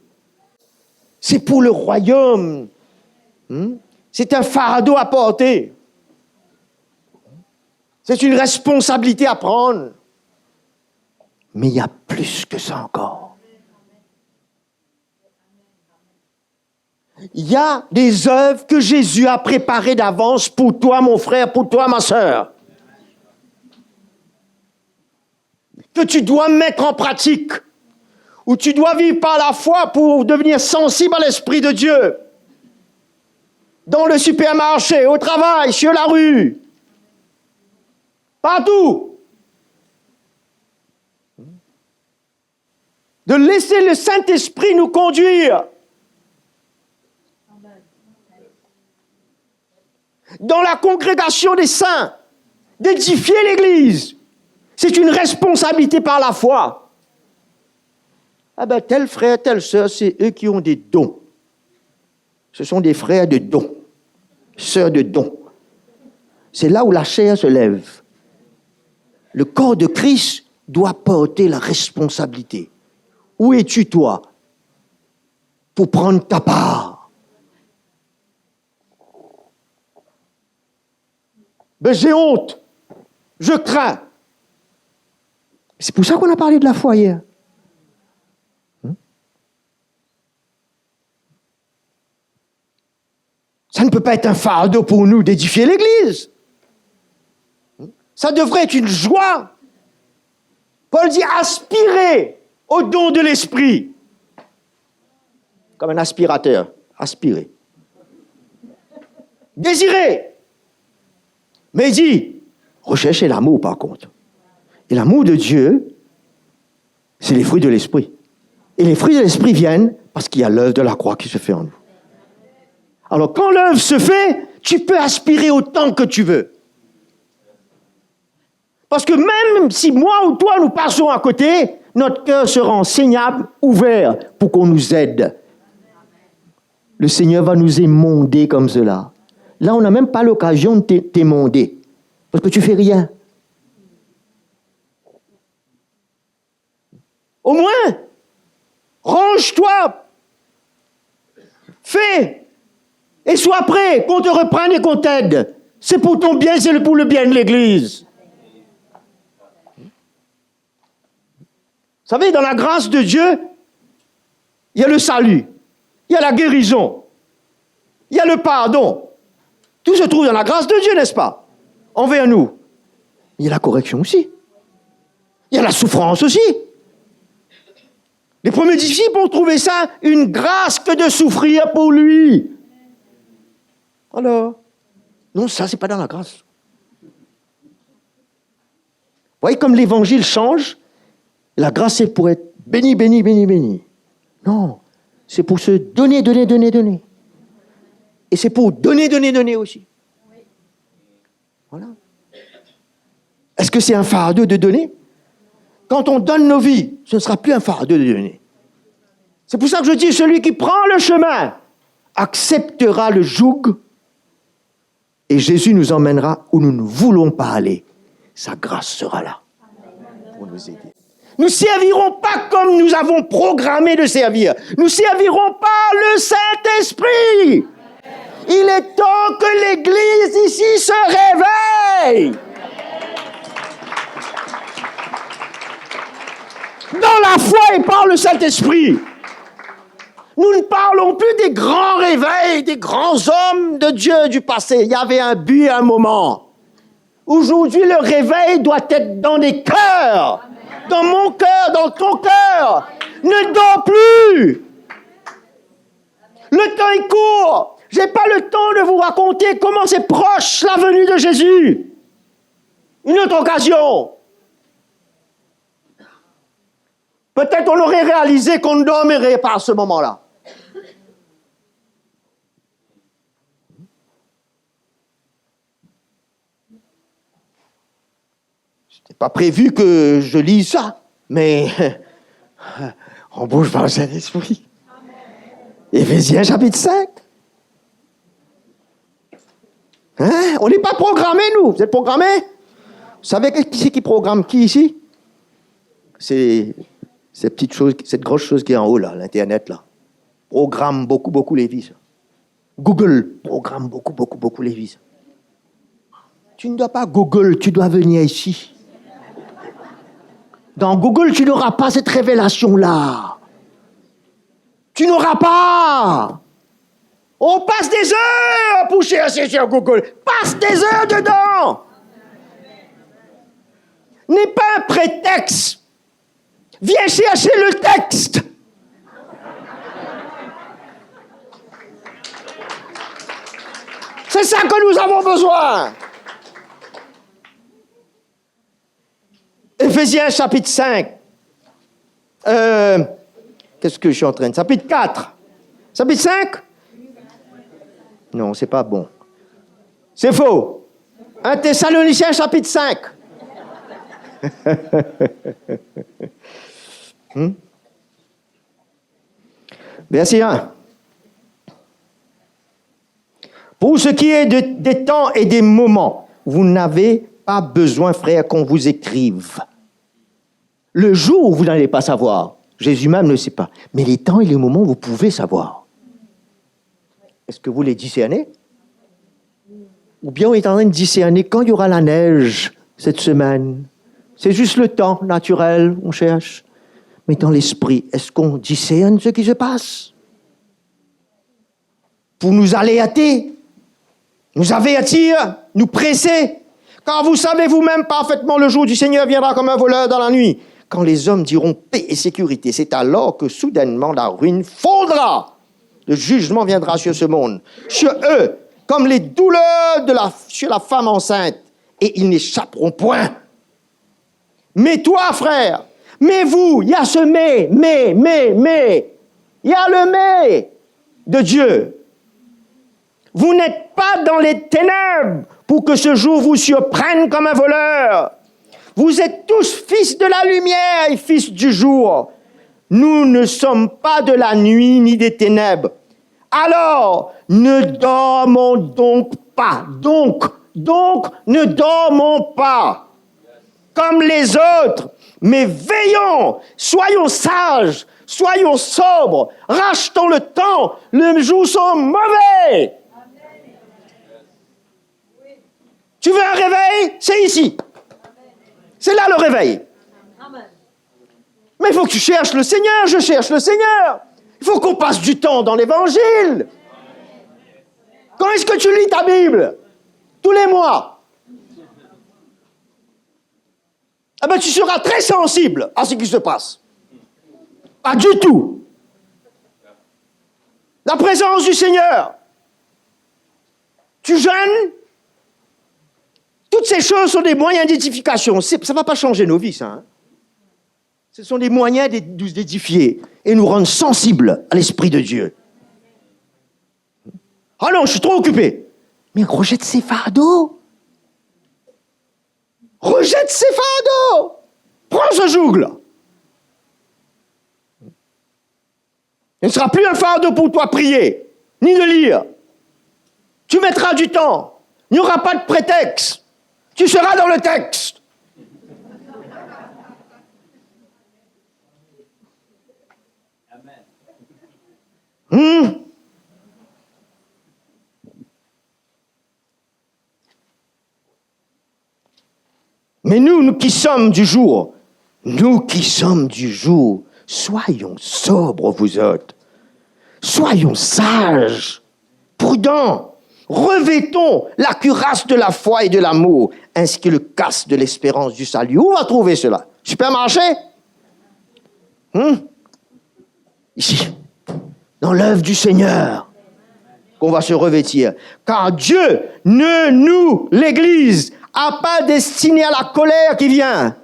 C'est pour le royaume. C'est un fardeau à porter. C'est une responsabilité à prendre. Mais il y a plus que ça encore. Il y a des œuvres que Jésus a préparées d'avance pour toi, mon frère, pour toi, ma sœur. Que tu dois mettre en pratique, où tu dois vivre par la foi pour devenir sensible à l'Esprit de Dieu. Dans le supermarché, au travail, sur la rue, partout. De laisser le Saint-Esprit nous conduire. Dans la congrégation des saints, d'édifier l'Église. C'est une responsabilité par la foi. Ah ben, tel frère, telle sœur, c'est eux qui ont des dons. Ce sont des frères de dons, sœurs de dons. C'est là où la chair se lève. Le corps de Christ doit porter la responsabilité. Où es-tu, toi, pour prendre ta part? Ben, j'ai honte. Je crains. C'est pour ça qu'on a parlé de la foi hier. Ça ne peut pas être un fardeau pour nous d'édifier l'Église. Ça devrait être une joie Paul dit aspirez au don de l'esprit. Comme un aspirateur. Aspirez. Désirez. Mais il dit, recherchez l'amour par contre. Et l'amour de Dieu, c'est les fruits de l'esprit. Et les fruits de l'esprit viennent parce qu'il y a l'œuvre de la croix qui se fait en nous. Alors quand l'œuvre se fait, tu peux aspirer autant que tu veux. Parce que même si moi ou toi nous passons à côté, notre cœur sera enseignable, ouvert pour qu'on nous aide. Le Seigneur va nous émonder comme cela. Là, on n'a même pas l'occasion de t'émonder. Parce que tu ne fais rien. Au moins, range-toi. Fais. Et sois prêt qu'on te reprenne et qu'on t'aide. C'est pour ton bien, c'est pour le bien de l'Église. Vous savez, dans la grâce de Dieu, il y a le salut, il y a la guérison, il y a le pardon. Tout se trouve dans la grâce de Dieu, n'est-ce pas? Envers nous. Il y a la correction aussi. Il y a la souffrance aussi. Les premiers disciples ont trouvé ça une grâce que de souffrir pour lui. Alors, non, ça, c'est pas dans la grâce. Vous voyez comme l'évangile change? La grâce, c'est pour être béni, béni, béni, béni. Non, c'est pour se donner, donner, donner, donner. Et c'est pour donner, donner, donner aussi. Voilà. Est-ce que c'est un fardeau de donner? Quand on donne nos vies, ce ne sera plus un fardeau de donner. C'est pour ça que je dis, celui qui prend le chemin acceptera le joug et Jésus nous emmènera où nous ne voulons pas aller. Sa grâce sera là pour nous aider. Nous ne servirons pas comme nous avons programmé de servir. Nous ne servirons pas le Saint-Esprit. Il est temps que l'Église ici se réveille. Dans la foi et par le Saint-Esprit. Nous ne parlons plus des grands réveils, des grands hommes de Dieu du passé. Il y avait un but à un moment. Aujourd'hui, le réveil doit être dans des cœurs. Dans mon cœur, dans ton cœur. Ne dors plus. Le temps est court. Je n'ai pas le temps de vous raconter comment c'est proche la venue de Jésus. Une autre occasion. Peut-être on aurait réalisé qu'on ne dormirait pas à ce moment-là. C'était pas prévu que je lise ça, mais on bouge par le Saint-Esprit. Éphésiens chapitre 5. Hein? On n'est pas programmés, nous. Vous êtes programmés? Vous savez qui c'est qui programme qui ici? C'est cette petite chose, cette grosse chose qui est en haut, là, l'Internet, là. Programme beaucoup les vies. Google programme beaucoup les vies. Tu ne dois pas Google, tu dois venir ici. Dans Google, tu n'auras pas cette révélation-là. Tu n'auras pas. On passe des heures pour chercher sur Google. Passe des heures dedans. N'est pas un prétexte. Viens chercher le texte. C'est ça que nous avons besoin. Éphésiens chapitre 5. Qu'est-ce que je suis en train de... Chapitre 4. Chapitre 5? Non, c'est pas bon. C'est faux. 1 Thessaloniciens chapitre 5. Verset 1. Pour ce qui est des temps et des moments, vous n'avez pas besoin, frères, qu'on vous écrive. Le jour où vous n'allez pas savoir, Jésus même ne sait pas. Mais les temps et les moments, vous pouvez savoir. Est-ce que vous les discernez? Ou bien on est en train de discerner quand il y aura la neige cette semaine? C'est juste le temps naturel, on cherche. Mais dans l'esprit, est-ce qu'on discerne ce qui se passe? Pour nous alerter, nous avertir, nous presser. Car vous savez vous-même parfaitement le jour du Seigneur viendra comme un voleur dans la nuit. quand les hommes diront paix et sécurité, c'est alors que soudainement la ruine fondra. Le jugement viendra sur ce monde, sur eux, comme les douleurs sur la femme enceinte, et ils n'échapperont point. Mais toi, frère, mais vous, il y a ce mais, il y a le mais de Dieu. Vous n'êtes pas dans les ténèbres pour que ce jour vous surprenne comme un voleur. Vous êtes tous fils de la lumière et fils du jour. Nous ne sommes pas de la nuit ni des ténèbres. Alors, ne dormons donc pas. Donc, ne dormons pas comme les autres, mais veillons, soyons sages, soyons sobres, rachetons le temps, les jours sont mauvais. Tu veux un réveil? C'est ici. C'est là le réveil. Mais il faut que tu cherches le Seigneur, je cherche le Seigneur. Il faut qu'on passe du temps dans l'Évangile. Quand est-ce que tu lis ta Bible? Tous les mois. Ah ben, tu seras très sensible à ce qui se passe. Pas du tout. La présence du Seigneur. Tu jeûnes. Toutes ces choses sont des moyens d'édification. Ça ne va pas changer nos vies, ça. Hein? Ce sont des moyens d'édifier et nous rendre sensibles à l'Esprit de Dieu. Ah non, je suis trop occupé. Mais rejette ces fardeaux. Rejette ces fardeaux. Prends ce joug-là. Il ne sera plus un fardeau pour toi prier, ni de lire. Tu mettras du temps. Il n'y aura pas de prétexte. Tu seras dans le texte. Mais nous qui sommes du jour, soyons sobres, vous autres. Soyons sages, prudents. Revêtons la cuirasse de la foi et de l'amour, ainsi que le casque de l'espérance du salut. Où on va trouver cela? Supermarché? Ici, dans l'œuvre du Seigneur, qu'on va se revêtir. Car Dieu l'Église, a pas destiné à la colère qui vient,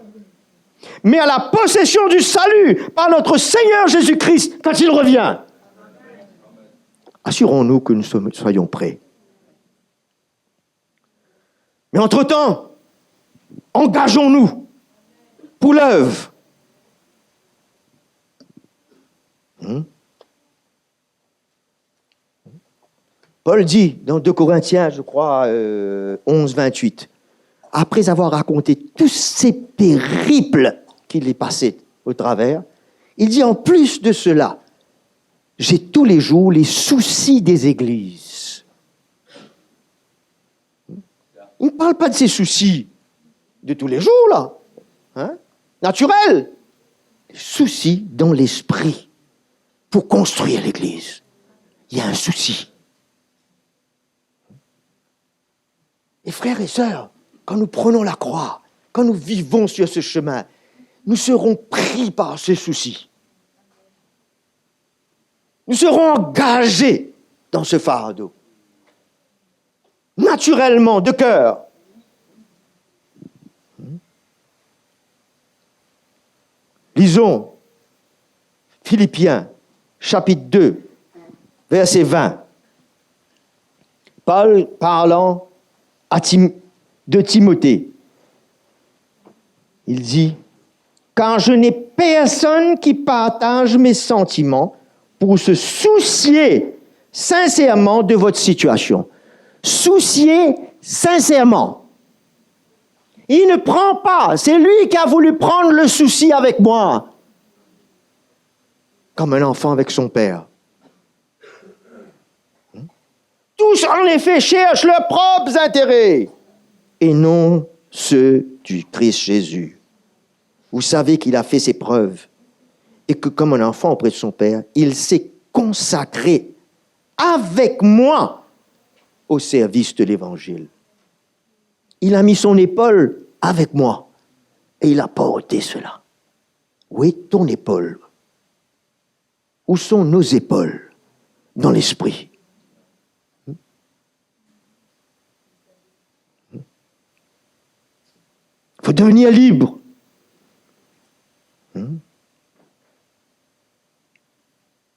mais à la possession du salut par notre Seigneur Jésus-Christ quand il revient. Assurons-nous que nous soyons prêts. Mais entre-temps, engageons-nous pour l'œuvre. Paul dit dans 2 Corinthiens, je crois, 11, 28, après avoir raconté tous ces périples qu'il est passé au travers, il dit en plus de cela, j'ai tous les jours les soucis des églises. Il ne parle pas de ces soucis de tous les jours, là. Naturels. Les soucis dans l'esprit pour construire l'église. Il y a un souci. Et frères et sœurs, quand nous prenons la croix, quand nous vivons sur ce chemin, nous serons pris par ces soucis. Nous serons engagés dans ce fardeau. Naturellement, de cœur. Lisons Philippiens, chapitre 2, verset 20. Paul parlant de Timothée, il dit « Car je n'ai personne qui partage mes sentiments pour se soucier sincèrement de votre situation. » Soucier sincèrement. Il ne prend pas, c'est lui qui a voulu prendre le souci avec moi, comme un enfant avec son père. Tous, en effet, cherchent leurs propres intérêts et non ceux du Christ Jésus. Vous savez qu'il a fait ses preuves et que, comme un enfant auprès de son père, il s'est consacré avec moi au service de l'Évangile. Il a mis son épaule avec moi et il a porté cela. Où est ton épaule? Où sont nos épaules dans l'esprit? Il faut devenir libre.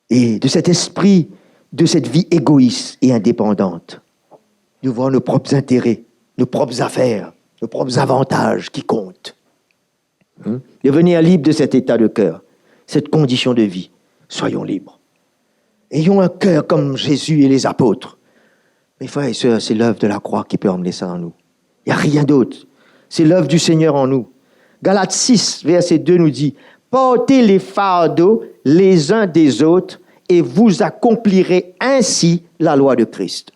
Et de cet esprit, de cette vie égoïste et indépendante, de voir nos propres intérêts, nos propres affaires, nos propres avantages qui comptent. Devenir libre de cet état de cœur, cette condition de vie. Soyons libres. Ayons un cœur comme Jésus et les apôtres. Mes frères et sœurs, c'est l'œuvre de la croix qui peut emmener ça en nous. Il n'y a rien d'autre. C'est l'œuvre du Seigneur en nous. Galates 6, verset 2 nous dit « Portez les fardeaux les uns des autres et vous accomplirez ainsi la loi de Christ. »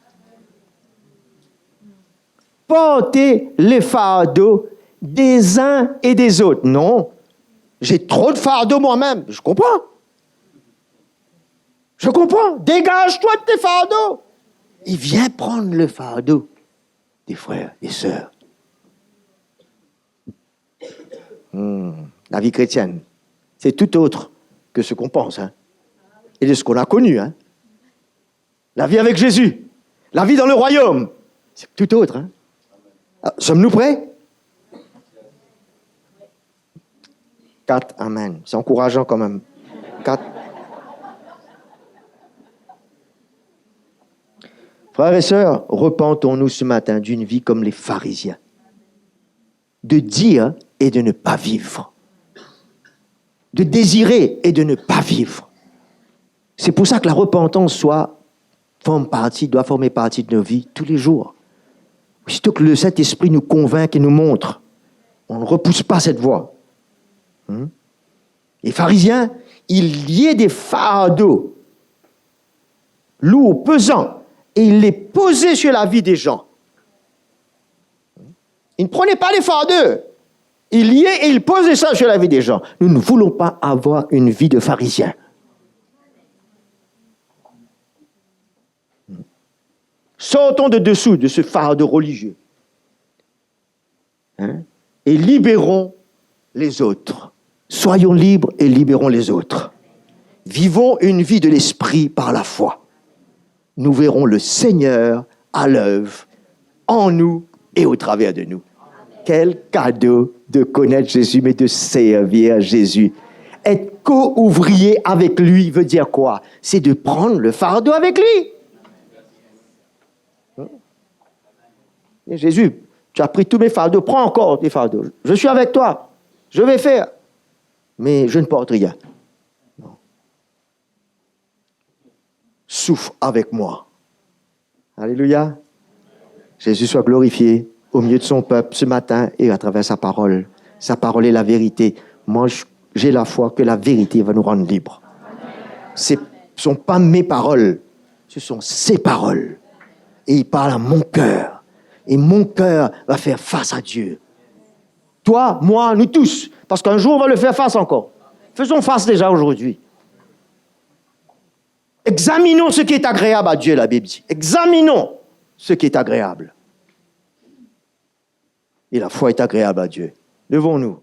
Portez les fardeaux des uns et des autres. Non, j'ai trop de fardeaux moi-même. Je comprends. Je comprends. Dégage-toi de tes fardeaux. Et viens prendre le fardeau des frères et sœurs. La vie chrétienne, c'est tout autre que ce qu'on pense, et de ce qu'on a connu. La vie avec Jésus, la vie dans le royaume, c'est tout autre. Sommes-nous prêts? 4, amen. C'est encourageant quand même. 4. Frères et sœurs, repentons-nous ce matin d'une vie comme les pharisiens. De dire et de ne pas vivre. De désirer et de ne pas vivre. C'est pour ça que la repentance doit former partie de nos vies tous les jours. Aussitôt que le Saint-Esprit nous convainc et nous montre, on ne repousse pas cette voie. Les pharisiens, ils liaient des fardeaux lourds, pesants, et ils les posaient sur la vie des gens. Ils ne prenaient pas les fardeaux. Ils liaient et ils posaient ça sur la vie des gens. Nous ne voulons pas avoir une vie de pharisiens. Sortons de dessous de ce fardeau religieux. Et libérons les autres. Soyons libres et libérons les autres. Vivons une vie de l'esprit par la foi. Nous verrons le Seigneur à l'œuvre en nous et au travers de nous. Quel cadeau de connaître Jésus, mais de servir Jésus. Être co-ouvrier avec lui veut dire quoi? C'est de prendre le fardeau avec lui. Et Jésus, tu as pris tous mes fardeaux, prends encore tes fardeaux. Je suis avec toi, je vais faire, mais je ne porte rien. Non. Souffre avec moi. Alléluia. Jésus soit glorifié au milieu de son peuple ce matin et à travers sa parole. Sa parole est la vérité. Moi, j'ai la foi que la vérité va nous rendre libres. Ce ne sont pas mes paroles, ce sont ses paroles. Et il parle à mon cœur. Et mon cœur va faire face à Dieu. Toi, moi, nous tous. Parce qu'un jour, on va le faire face encore. Faisons face déjà aujourd'hui. Examinons ce qui est agréable à Dieu, la Bible dit. Examinons ce qui est agréable. Et la foi est agréable à Dieu. Levons-nous.